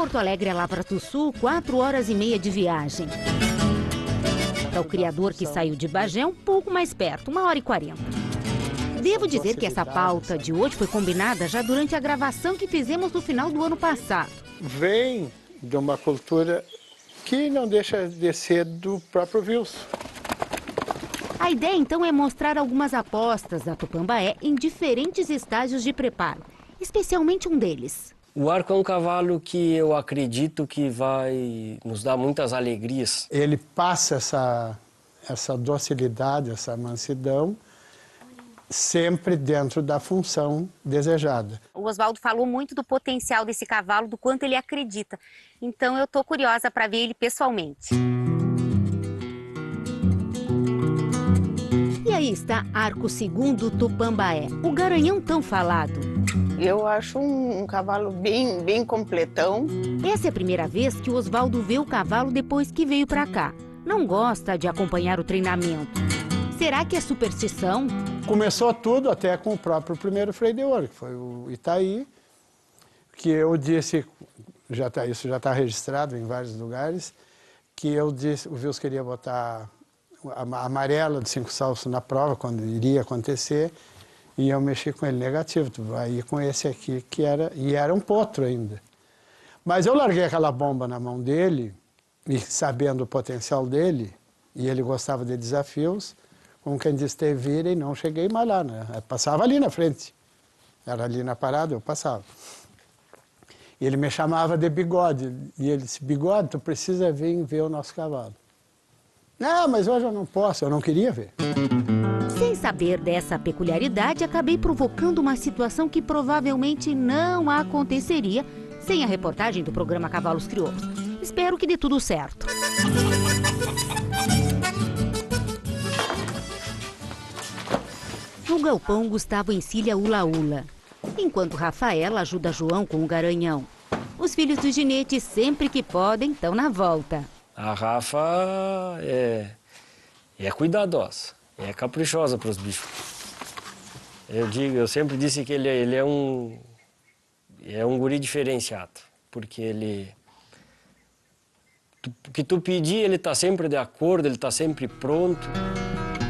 Porto Alegre a Lavras do Sul, 4 horas e meia de viagem. Para o criador que saiu de Bagé, um pouco mais perto, 1 hora e 40. Devo dizer que essa pauta de hoje foi combinada já durante a gravação que fizemos no final do ano passado. Vem de uma cultura que não deixa de ser do próprio Wilson. A ideia, então, é mostrar algumas apostas da Tupambaé em diferentes estágios de preparo, especialmente um deles. O Arco é um cavalo que eu acredito que vai nos dar muitas alegrias. Ele passa essa docilidade, essa mansidão, sempre dentro da função desejada. O Oswaldo falou muito do potencial desse cavalo, do quanto ele acredita. Então eu estou curiosa para ver ele pessoalmente. E aí está Arco II Tupambaé, o garanhão tão falado. Eu acho um cavalo bem completão. Essa é a primeira vez que o Oswaldo vê o cavalo depois que veio para cá. Não gosta de acompanhar o treinamento. Será que é superstição? Começou tudo até com o próprio primeiro freio de ouro, que foi o Itaí, que eu disse, isso já está registrado em vários lugares, que eu disse, o Wilson queria botar a amarela de 5 salsos na prova, quando iria acontecer, e eu mexi com ele negativo, tu vai ir com esse aqui, e era um potro ainda. Mas eu larguei aquela bomba na mão dele, e sabendo o potencial dele, e ele gostava de desafios, como quem diz, te vira, e não cheguei mais lá, né? Eu passava ali na frente, era ali na parada, eu passava. E ele me chamava de Bigode, e ele disse, Bigode, tu precisa vir ver o nosso cavalo. Não, mas hoje eu não posso, eu não queria ver. Sem saber dessa peculiaridade, acabei provocando uma situação que provavelmente não aconteceria sem a reportagem do programa Cavalos Crioulos. Espero que dê tudo certo. No galpão, Gustavo encilha ula-ula, enquanto Rafaela ajuda João com o garanhão. Os filhos do ginete, sempre que podem, estão na volta. A Rafa é cuidadosa, é caprichosa para os bichos. Eu sempre disse que ele é um guri diferenciado, porque o que tu pedir, ele está sempre de acordo, ele está sempre pronto.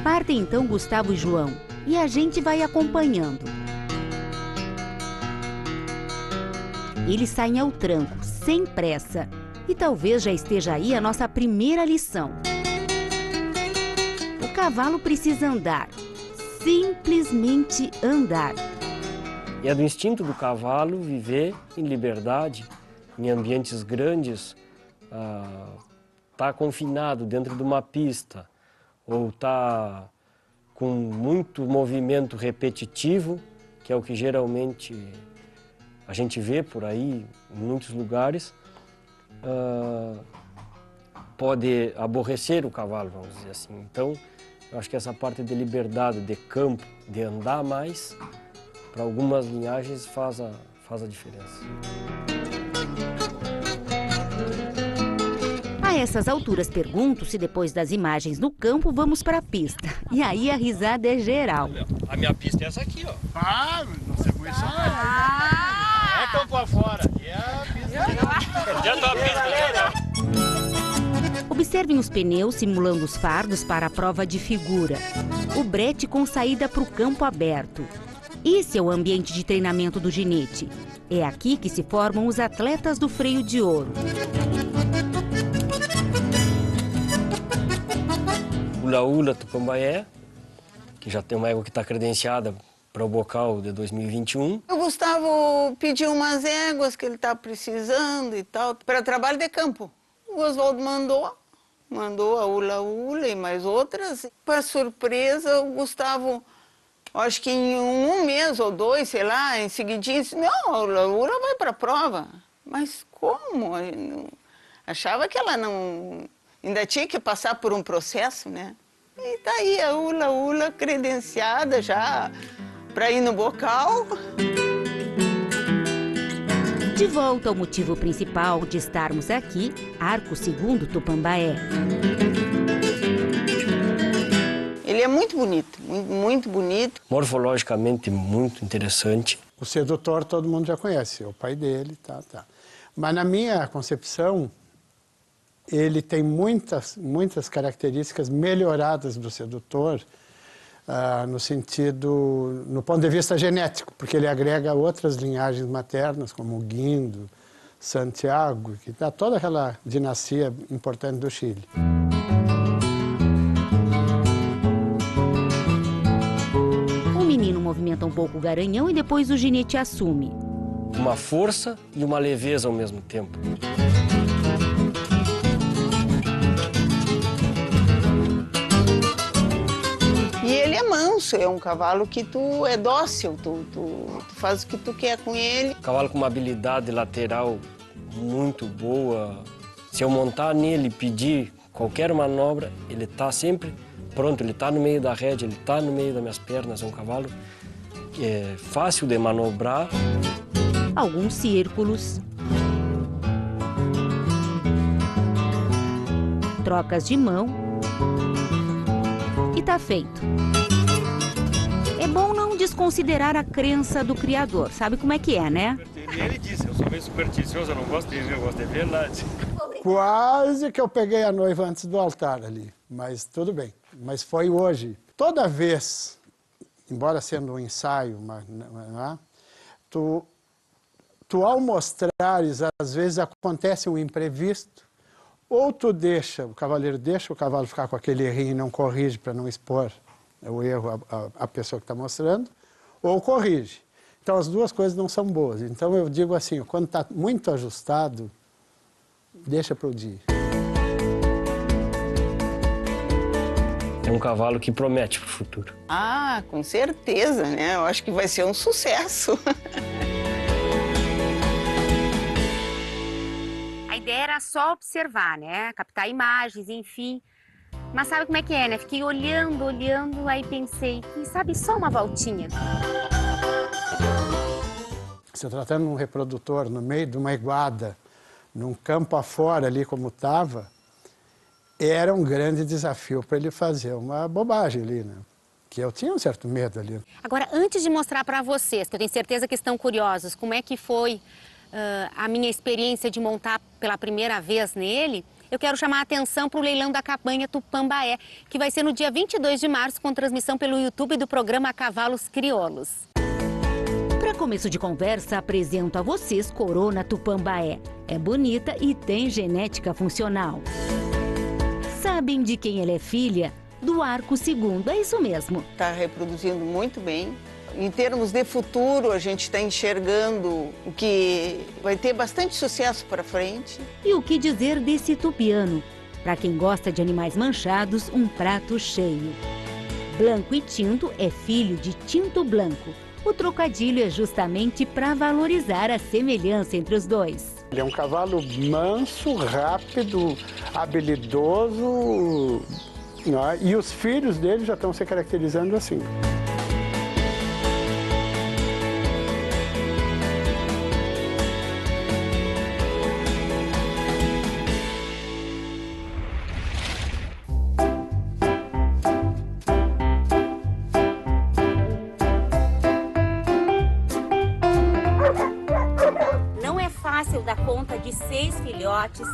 Partem então Gustavo e João, e a gente vai acompanhando. Eles saem ao tranco, sem pressa. E talvez já esteja aí a nossa primeira lição. O cavalo precisa andar, simplesmente andar. E é do instinto do cavalo viver em liberdade, em ambientes grandes, tá confinado dentro de uma pista, ou tá com muito movimento repetitivo, que é o que geralmente a gente vê por aí em muitos lugares, pode aborrecer o cavalo, vamos dizer assim. Então, eu acho que essa parte de liberdade, de campo, de andar mais, para algumas linhagens faz a diferença. A essas alturas, pergunto se depois das imagens no campo vamos para a pista. E aí a risada é geral. A minha pista é essa aqui, ó. Ah, não sei com isso. É campo afora. E é a pista. Já tá a pista. Observem os pneus simulando os fardos para a prova de figura. O brete com saída para o campo aberto. Esse é o ambiente de treinamento do ginete. É aqui que se formam os atletas do freio de ouro. Ula-ula Tupambaé, que já tem uma égua que está credenciada para o bocal de 2021. O Gustavo pediu umas éguas que ele está precisando e tal, para trabalho de campo. O Oswaldo mandou a ula-ula e mais outras. Para surpresa, o Gustavo, acho que em um mês ou 2, sei lá, em seguidinho, disse, não, a ula-ula vai para a prova. Mas como? Eu achava que ela não... Ainda tinha que passar por um processo, né? E tá aí a ula-ula credenciada já para ir no bocal. De volta ao motivo principal de estarmos aqui, Arco II Tupambaé. Ele é muito bonito, muito bonito. Morfologicamente muito interessante. O sedutor todo mundo já conhece, é o pai dele, tá. Mas na minha concepção, ele tem muitas características melhoradas do sedutor, no ponto de vista genético, porque ele agrega outras linhagens maternas, como o Guindo, Santiago, que dá toda aquela dinastia importante do Chile. O menino movimenta um pouco o garanhão e depois o ginete assume. Uma força e uma leveza ao mesmo tempo. E ele é manso, é um cavalo que tu é dócil, tu faz o que tu quer com ele. Cavalo com uma habilidade lateral muito boa. Se eu montar nele e pedir qualquer manobra, ele está sempre pronto, ele está no meio da rédea, ele está no meio das minhas pernas. É um cavalo que é fácil de manobrar. Alguns círculos, trocas de mão e tá feito. É bom não desconsiderar a crença do criador, sabe como é que é, né? Ele disse, eu sou meio supersticioso, eu não gosto de ver, eu gosto de verdade. Quase que eu peguei a noiva antes do altar ali, mas tudo bem. Mas foi hoje. Toda vez, embora sendo um ensaio, tu ao mostrares, às vezes acontece um imprevisto, ou tu deixa, o cavaleiro deixa o cavalo ficar com aquele errinho e não corrige para não expor o erro à pessoa que está mostrando, ou corrige. Então as duas coisas não são boas. Então eu digo assim, quando está muito ajustado, deixa para o dia. É um cavalo que promete para o futuro. Ah, com certeza, né? Eu acho que vai ser um sucesso. A ideia era só observar, né? Captar imagens, enfim. Mas sabe como é que é, né? Fiquei olhando, aí pensei, quem sabe só uma voltinha. Se tratando de um reprodutor no meio de uma iguada, num campo afora ali como estava, era um grande desafio para ele fazer uma bobagem ali, né? Que eu tinha um certo medo ali. Agora, antes de mostrar para vocês, que eu tenho certeza que estão curiosos, como é que foi a minha experiência de montar pela primeira vez nele, eu quero chamar a atenção para o leilão da cabanha Tupambaé, que vai ser no dia 22 de março, com transmissão pelo YouTube do programa Cavalos Crioulos. Para começo de conversa, apresento a vocês Corona Tupambaé. É bonita e tem genética funcional. Sabem de quem ela é filha? Do Arco II, é isso mesmo. Está reproduzindo muito bem. Em termos de futuro, a gente está enxergando o que vai ter bastante sucesso para frente. E o que dizer desse tupiano? Para quem gosta de animais manchados, um prato cheio. Branco e tinto é filho de tinto branco. O trocadilho é justamente para valorizar a semelhança entre os dois. Ele é um cavalo manso, rápido, habilidoso, né? E os filhos dele já estão se caracterizando assim. Dar conta de 6 filhotes,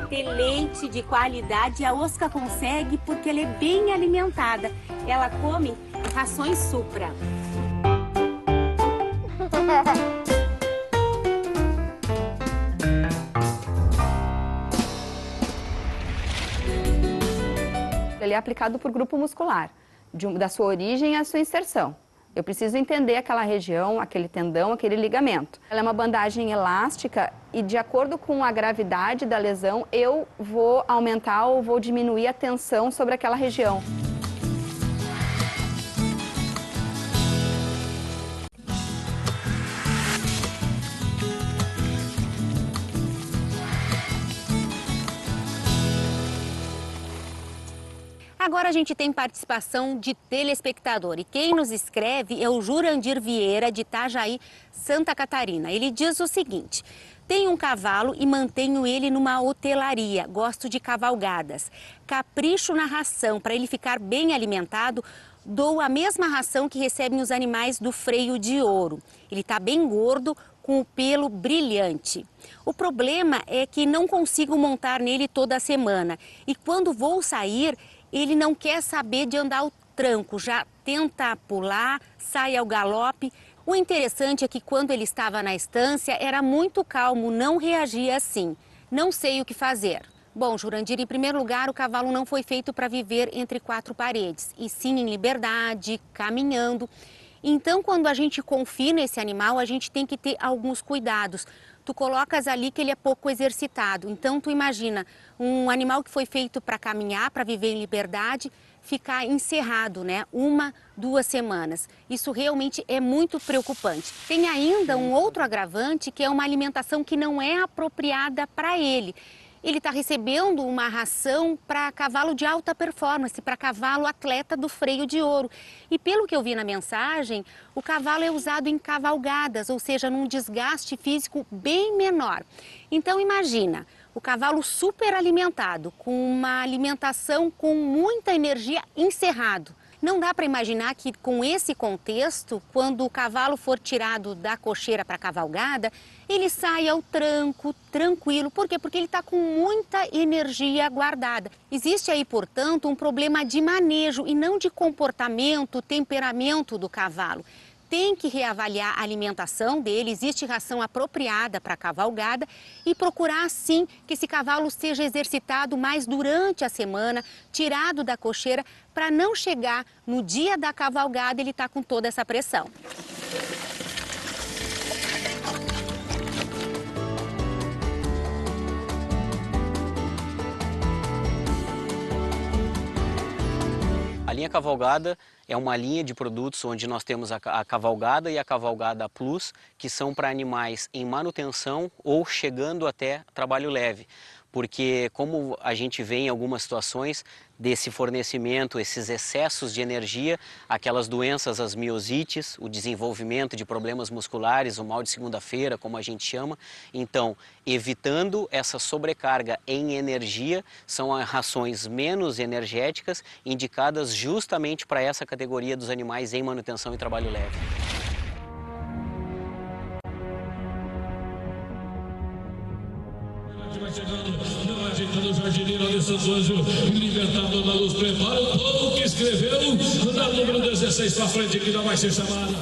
ter leite de qualidade. A Oscar consegue porque ela é bem alimentada. Ela come rações Supra. Ele é aplicado por grupo muscular, da sua origem à sua inserção. Eu preciso entender aquela região, aquele tendão, aquele ligamento. Ela é uma bandagem elástica e, de acordo com a gravidade da lesão, eu vou aumentar ou vou diminuir a tensão sobre aquela região. Agora a gente tem participação de telespectador e quem nos escreve é o Jurandir Vieira, de Itajaí, Santa Catarina. Ele diz o seguinte: tenho um cavalo e mantenho ele numa hotelaria, gosto de cavalgadas. Capricho na ração para ele ficar bem alimentado, dou a mesma ração que recebem os animais do freio de ouro. Ele está bem gordo, com o pelo brilhante. O problema é que não consigo montar nele toda a semana e quando vou sair, ele não quer saber de andar ao tranco, já tenta pular, sai ao galope. O interessante é que quando ele estava na estância era muito calmo, não reagia assim. Não sei o que fazer. Bom, Jurandir, em primeiro lugar, o cavalo não foi feito para viver entre quatro paredes, e sim em liberdade, caminhando. Então, quando a gente confina esse animal, a gente tem que ter alguns cuidados. Tu colocas ali que ele é pouco exercitado. Então, tu imagina, um animal que foi feito para caminhar, para viver em liberdade, ficar encerrado, né? 1, 2 semanas. Isso realmente é muito preocupante. Tem ainda um outro agravante, que é uma alimentação que não é apropriada para ele. Ele está recebendo uma ração para cavalo de alta performance, para cavalo atleta do freio de ouro. E pelo que eu vi na mensagem, o cavalo é usado em cavalgadas, ou seja, num desgaste físico bem menor. Então imagina, o cavalo super alimentado, com uma alimentação com muita energia encerrado. Não dá para imaginar que com esse contexto, quando o cavalo for tirado da cocheira para a cavalgada, ele sai ao tranco, tranquilo. Por quê? Porque ele está com muita energia guardada. Existe aí, portanto, um problema de manejo e não de comportamento, temperamento do cavalo. Tem que reavaliar a alimentação dele, existe ração apropriada para a cavalgada e procurar, sim, que esse cavalo seja exercitado mais durante a semana, tirado da cocheira, para não chegar no dia da cavalgada ele estar com toda essa pressão. A linha Cavalgada é uma linha de produtos onde nós temos a Cavalgada e a Cavalgada Plus, que são para animais em manutenção ou chegando até trabalho leve. Porque como a gente vê em algumas situações desse fornecimento, esses excessos de energia, aquelas doenças, as miosites, o desenvolvimento de problemas musculares, o mal de segunda-feira, como a gente chama. Então, evitando essa sobrecarga em energia, são rações menos energéticas, indicadas justamente para essa categoria dos animais em manutenção e trabalho leve. Vai chegando, não ajeitando o jardineiro Alessandro Anjo, Libertador da Luz, prepara o povo que escreveu na número 16 para frente, que não vai ser chamada.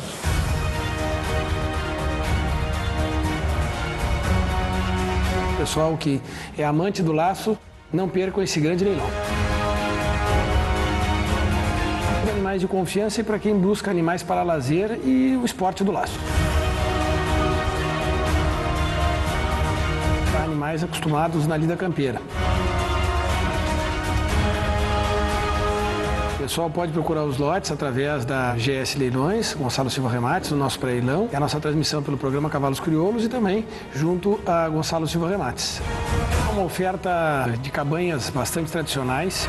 Pessoal que é amante do laço, não percam esse grande leilão. Animais de confiança e para quem busca animais para lazer e o esporte do laço. Animais acostumados na lida campeira. O pessoal pode procurar os lotes através da GS Leilões, Gonçalo Silva Remates, no nosso pré-leilão, e a nossa transmissão pelo programa Cavalos Crioulos e também junto a Gonçalo Silva Remates. É uma oferta de cabanhas bastante tradicionais.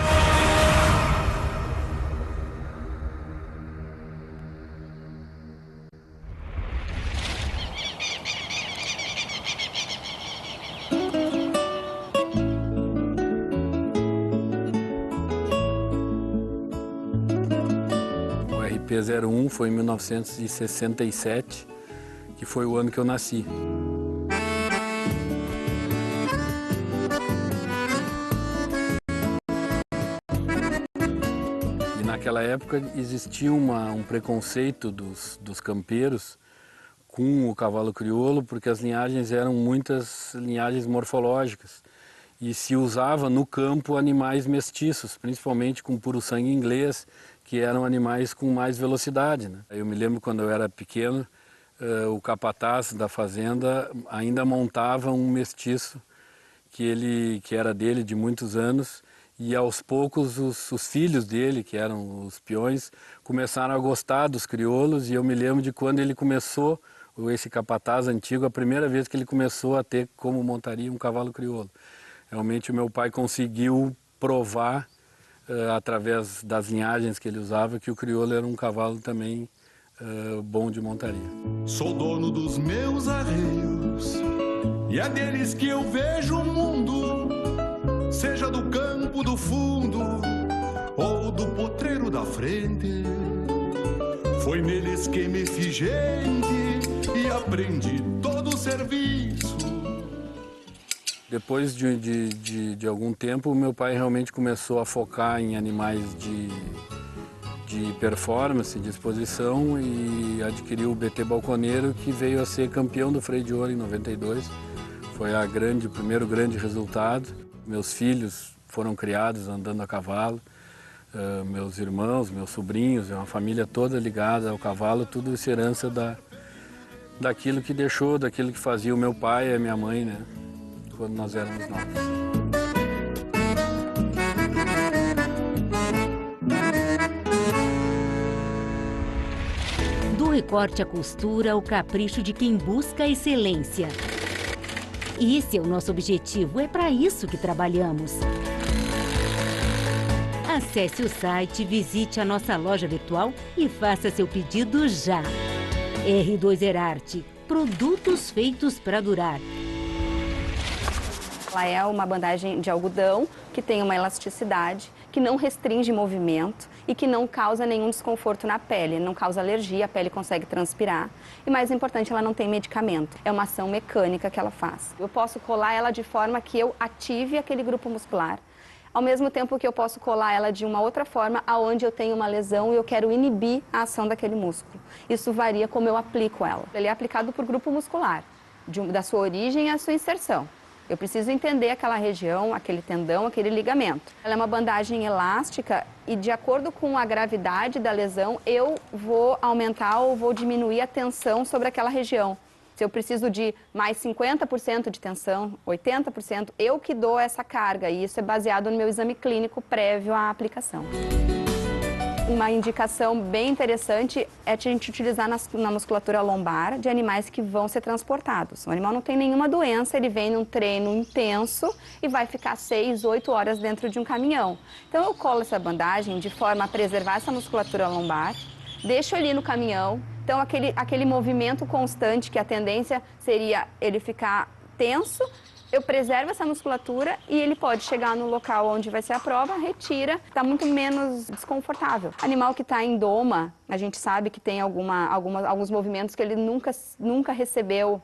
RP01 foi em 1967, que foi o ano que eu nasci. E naquela época existia um preconceito dos campeiros com o cavalo crioulo, porque as linhagens eram muitas linhagens morfológicas. E se usava no campo animais mestiços, principalmente com puro sangue inglês, que eram animais com mais velocidade, né? Eu me lembro quando eu era pequeno, o capataz da fazenda ainda montava um mestiço que era dele de muitos anos, e aos poucos os filhos dele, que eram os peões, começaram a gostar dos crioulos, e eu me lembro de quando ele começou, esse capataz antigo, a primeira vez que ele começou a ter como montaria um cavalo crioulo. Realmente o meu pai conseguiu provar, através das linhagens que ele usava, que o crioulo era um cavalo também bom de montaria. Sou dono dos meus arreios e é deles que eu vejo o mundo, seja do campo do fundo ou do potreiro da frente. Foi neles que me fiz gente e aprendi todos no serviço. Depois de algum tempo, meu pai realmente começou a focar em animais de performance, de exposição, e adquiriu o BT Balconeiro, que veio a ser campeão do Freio de Ouro em 92. Foi o primeiro grande resultado. Meus filhos foram criados andando a cavalo, meus irmãos, meus sobrinhos, é uma família toda ligada ao cavalo, tudo isso herança daquilo que deixou, daquilo que fazia o meu pai e a minha mãe, né, quando nós éramos novos. Do recorte à costura, o capricho de quem busca a excelência. Esse é o nosso objetivo, é para isso que trabalhamos. Acesse o site, visite a nossa loja virtual e faça seu pedido já. R2 Erarte, produtos feitos para durar. Ela é uma bandagem de algodão que tem uma elasticidade, que não restringe movimento e que não causa nenhum desconforto na pele, não causa alergia, a pele consegue transpirar. E mais importante, ela não tem medicamento, é uma ação mecânica que ela faz. Eu posso colar ela de forma que eu ative aquele grupo muscular, ao mesmo tempo que eu posso colar ela de uma outra forma, aonde eu tenho uma lesão e eu quero inibir a ação daquele músculo. Isso varia como eu aplico ela. Ele é aplicado por grupo muscular, da sua origem à sua inserção. Eu preciso entender aquela região, aquele tendão, aquele ligamento. Ela é uma bandagem elástica e, de acordo com a gravidade da lesão, eu vou aumentar ou vou diminuir a tensão sobre aquela região. Se eu preciso de mais 50% de tensão, 80%, eu que dou essa carga, e isso é baseado no meu exame clínico prévio à aplicação. Uma indicação bem interessante é a gente utilizar na musculatura lombar de animais que vão ser transportados. O animal não tem nenhuma doença, ele vem num treino intenso e vai ficar 6, 8 horas dentro de um caminhão. Então eu colo essa bandagem de forma a preservar essa musculatura lombar, deixo ali no caminhão, então aquele movimento constante, que a tendência seria ele ficar tenso, eu preservo essa musculatura e ele pode chegar no local onde vai ser a prova, retira, está muito menos desconfortável. Animal que está em doma, a gente sabe que tem alguns movimentos que ele nunca recebeu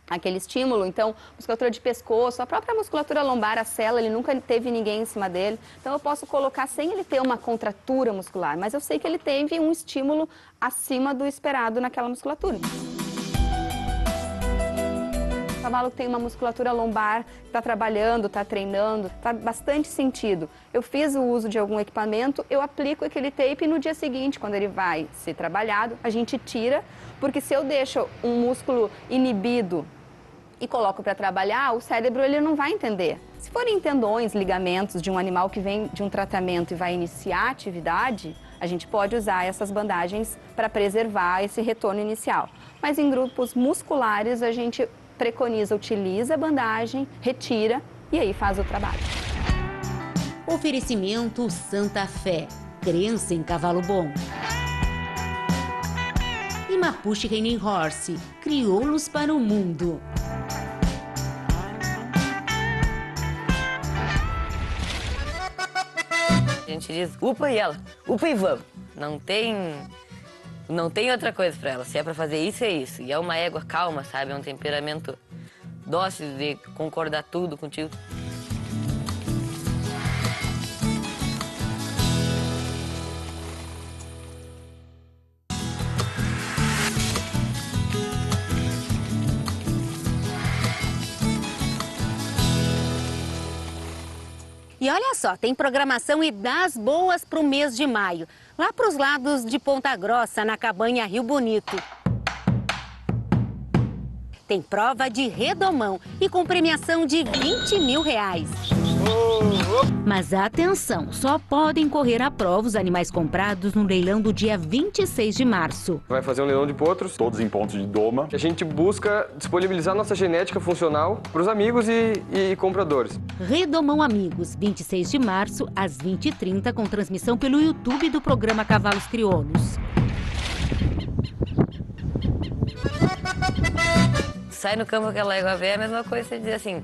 aquele estímulo, então musculatura de pescoço, a própria musculatura lombar, a sela, ele nunca teve ninguém em cima dele, então eu posso colocar sem ele ter uma contratura muscular, mas eu sei que ele teve um estímulo acima do esperado naquela musculatura. O cavalo que tem uma musculatura lombar, está trabalhando, está treinando, está bastante sentido. Eu fiz o uso de algum equipamento, eu aplico aquele tape e no dia seguinte, quando ele vai ser trabalhado, a gente tira, porque se eu deixo um músculo inibido e coloco para trabalhar, o cérebro ele não vai entender. Se forem tendões, ligamentos de um animal que vem de um tratamento e vai iniciar a atividade, a gente pode usar essas bandagens para preservar esse retorno inicial. Mas em grupos musculares, a gente preconiza, utiliza a bandagem, retira e aí faz o trabalho. Oferecimento Santa Fé, crença em cavalo bom. E Mapuche Reining Horse, crioulos para o mundo. A gente diz, upa e ela, upa e vamos. Não tem outra coisa pra ela, se é pra fazer isso, é isso. E é uma égua calma, sabe? É um temperamento dócil de concordar tudo contigo. E olha só, tem programação e das boas para o mês de maio. Lá para os lados de Ponta Grossa, na Cabanha Rio Bonito. Tem prova de redomão e com premiação de R$20 mil. Mas atenção, só podem correr à prova os animais comprados no leilão do dia 26 de março. Vai fazer um leilão de potros, todos em pontos de doma. A gente busca disponibilizar nossa genética funcional para os amigos e compradores. Redomão Amigos, 26 de março, às 20h30, com transmissão pelo YouTube do programa Cavalos Crioulos. Sai no campo aquela égua velha, é a mesma coisa você dizer assim,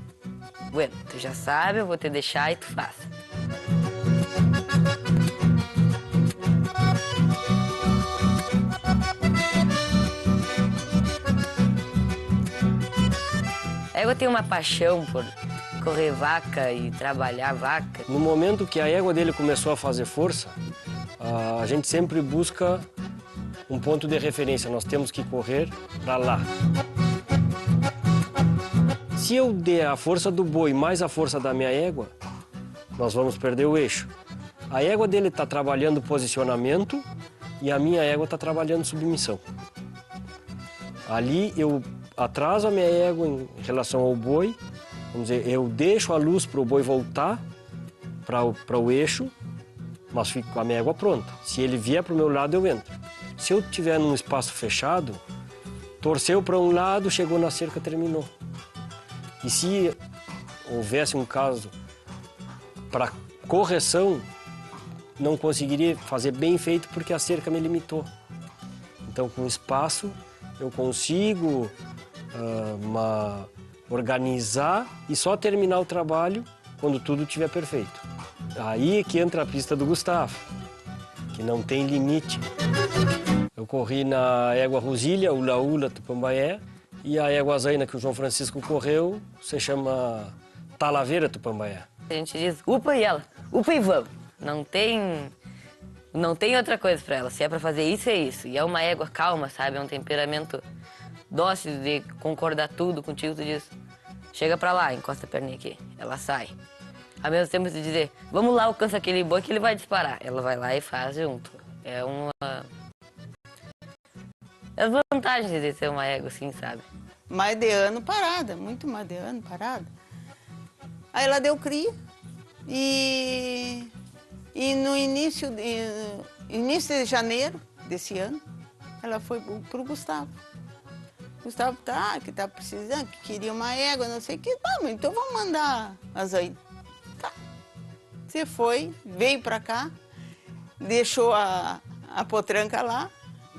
bueno, tu já sabe, eu vou te deixar e tu faz. égua tem uma paixão por correr vaca e trabalhar vaca. No momento que a égua dele começou a fazer força, a gente sempre busca um ponto de referência. Nós temos que correr para lá. Se eu der a força do boi mais a força da minha égua, nós vamos perder o eixo. A égua dele está trabalhando posicionamento e a minha égua está trabalhando submissão. Ali eu atraso a minha égua em relação ao boi, vamos dizer, eu deixo a luz para o boi voltar para o eixo, mas fico com a minha égua pronta. Se ele vier para o meu lado, eu entro. Se eu estiver num espaço fechado, torceu para um lado, chegou na cerca, terminou. E se houvesse um caso para correção, não conseguiria fazer bem feito porque a cerca me limitou. Então, com espaço, eu consigo organizar e só terminar o trabalho quando tudo estiver perfeito. Aí é que entra a pista do Gustavo, que não tem limite. Eu corri na égua Rosilha, Ula-Ula, Tupambaé, e a égua Zaina que o João Francisco correu se chama Talaveira, Tupambaé. A gente diz upa e ela, upa e vamos. Não tem outra coisa para ela. Se é para fazer isso, é isso. E é uma égua calma, sabe? É um temperamento dócil de concordar tudo contigo. Tu diz, chega para lá, encosta a perninha aqui. Ela sai. Ao mesmo tempo de dizer, vamos lá, alcança aquele boi que ele vai disparar. Ela vai lá e faz junto. É uma... as vantagens de ter uma égua assim, sabe? Mais de ano parada, muito mais de ano parada. Aí ela deu cria e no início de janeiro desse ano, ela foi pro Gustavo. Gustavo que tá precisando, que queria uma égua, não sei o que. Tá, mas então vamos mandar a Zaina. Tá. Você foi, veio pra cá, deixou a potranca lá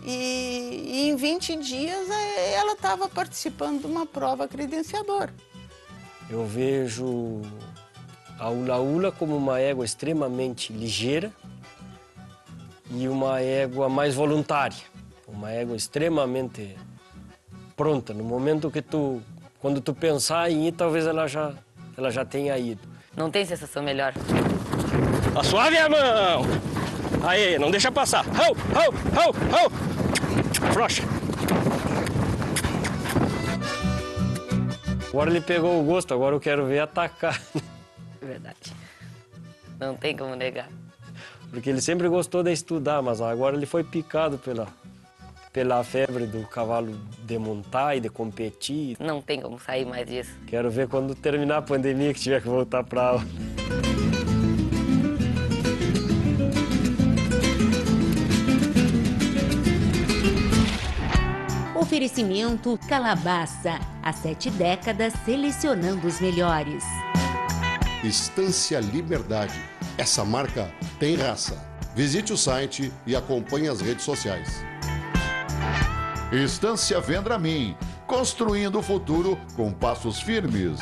e em 20 dias ela estava participando de uma prova credenciadora. Eu vejo a Ula-Ula como uma égua extremamente ligeira e uma égua mais voluntária, uma égua extremamente pronta. No momento que quando tu pensar em ir, talvez ela já tenha ido. Não tem sensação melhor. Tá suave a mão! Aí, não deixa passar. Ho, ho, ho, ho! Frouxa. Agora ele pegou o gosto, agora eu quero ver atacar. Verdade. Não tem como negar. Porque ele sempre gostou de estudar, mas agora ele foi picado pela febre do cavalo de montar e de competir. Não tem como sair mais disso. Quero ver quando terminar a pandemia que tiver que voltar para aula. Oferecimento Calabaça, há 7 décadas selecionando os melhores. Estância Liberdade, essa marca tem raça. Visite o site e acompanhe as redes sociais. Estância Vendramin, construindo o futuro com passos firmes.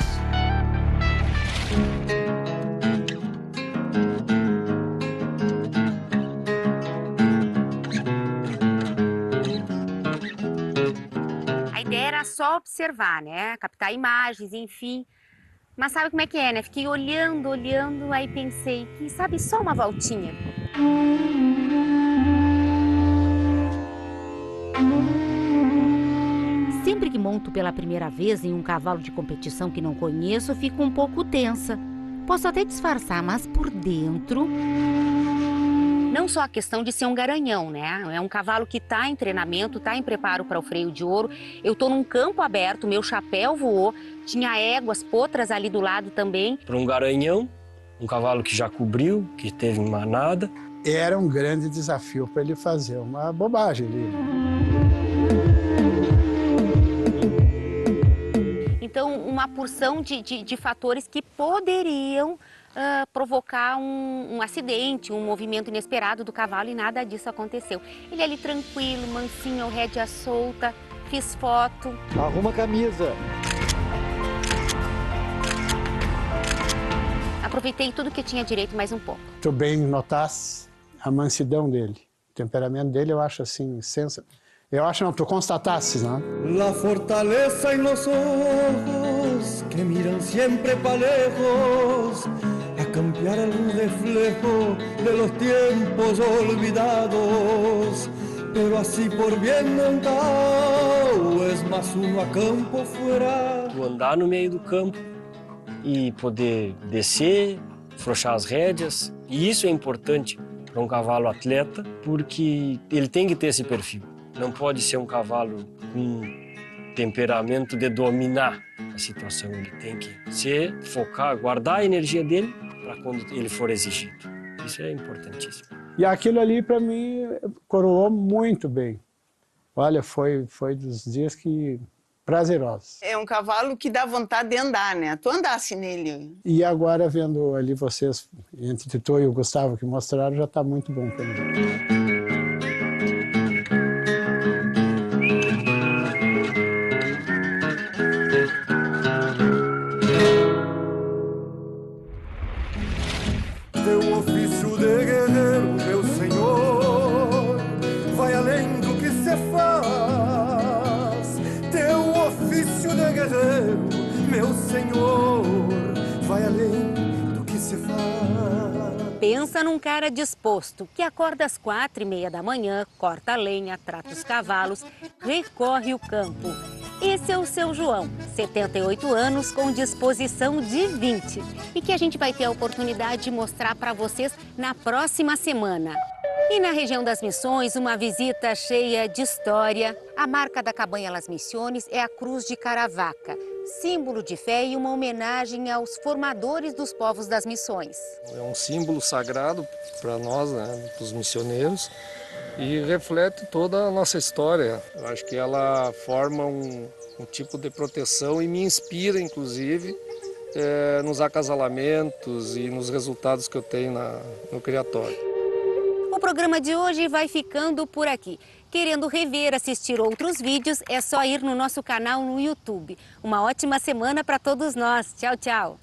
Só observar, né? Captar imagens, enfim. Mas sabe como é que é, né? Fiquei olhando, aí pensei, quem sabe só uma voltinha. Sempre que monto pela primeira vez em um cavalo de competição que não conheço, fico um pouco tensa. Posso até disfarçar, mas por dentro... Não só a questão de ser um garanhão, né? É um cavalo que está em treinamento, está em preparo para o freio de ouro. Eu estou num campo aberto, meu chapéu voou, tinha éguas, potras ali do lado também. Para um garanhão, um cavalo que já cobriu, que teve manada. Era um grande desafio para ele fazer uma bobagem ali. Então, uma porção de fatores que poderiam provocar um acidente, um movimento inesperado do cavalo, e nada disso aconteceu. Ele ali tranquilo, mansinho, rédea solta, fiz foto. Arruma a camisa. Aproveitei tudo que tinha direito, mais um pouco. Tu bem notasse a mansidão dele, o temperamento dele, eu acho assim, sensacional. Eu acho não, tu constatasses, né? La fortaleza em nossos ojos ojos que miran siempre pa' lejos, a cambiar algún reflejo de los tiempos olvidados. Pero así por bien andado, es más uno a campo fuera. Tu andar no meio do campo e poder descer, afrouxar as rédeas. E isso é importante para um cavalo atleta, porque ele tem que ter esse perfil. Não pode ser um cavalo com temperamento de dominar a situação. Ele tem que focar, guardar a energia dele para quando ele for exigido. Isso é importantíssimo. E aquilo ali, para mim, coroou muito bem. Olha, foi dos dias que prazerosos. É um cavalo que dá vontade de andar, né? Tu andasse nele. E agora, vendo ali vocês, entre tu e o Gustavo, que mostraram, já está muito bom para mim. Teu ofício de guerreiro, meu senhor, vai além do que se faz. Teu ofício de guerreiro, meu senhor, vai além do que se faz. Pensa num cara disposto, que acorda às 4h30 da manhã, corta a lenha, trata os cavalos, recorre o campo. Esse é o seu João, 78 anos, com disposição de 20. E que a gente vai ter a oportunidade de mostrar para vocês na próxima semana. E na região das Missões, uma visita cheia de história. A marca da Cabanha Las Misiones é a Cruz de Caravaca, símbolo de fé e uma homenagem aos formadores dos povos das missões. É um símbolo sagrado para nós, né, para os missioneiros, e reflete toda a nossa história. Eu acho que ela forma um tipo de proteção e me inspira, inclusive, nos acasalamentos e nos resultados que eu tenho no criatório. O programa de hoje vai ficando por aqui. Querendo rever, assistir outros vídeos, é só ir no nosso canal no YouTube. Uma ótima semana para todos nós. Tchau, tchau!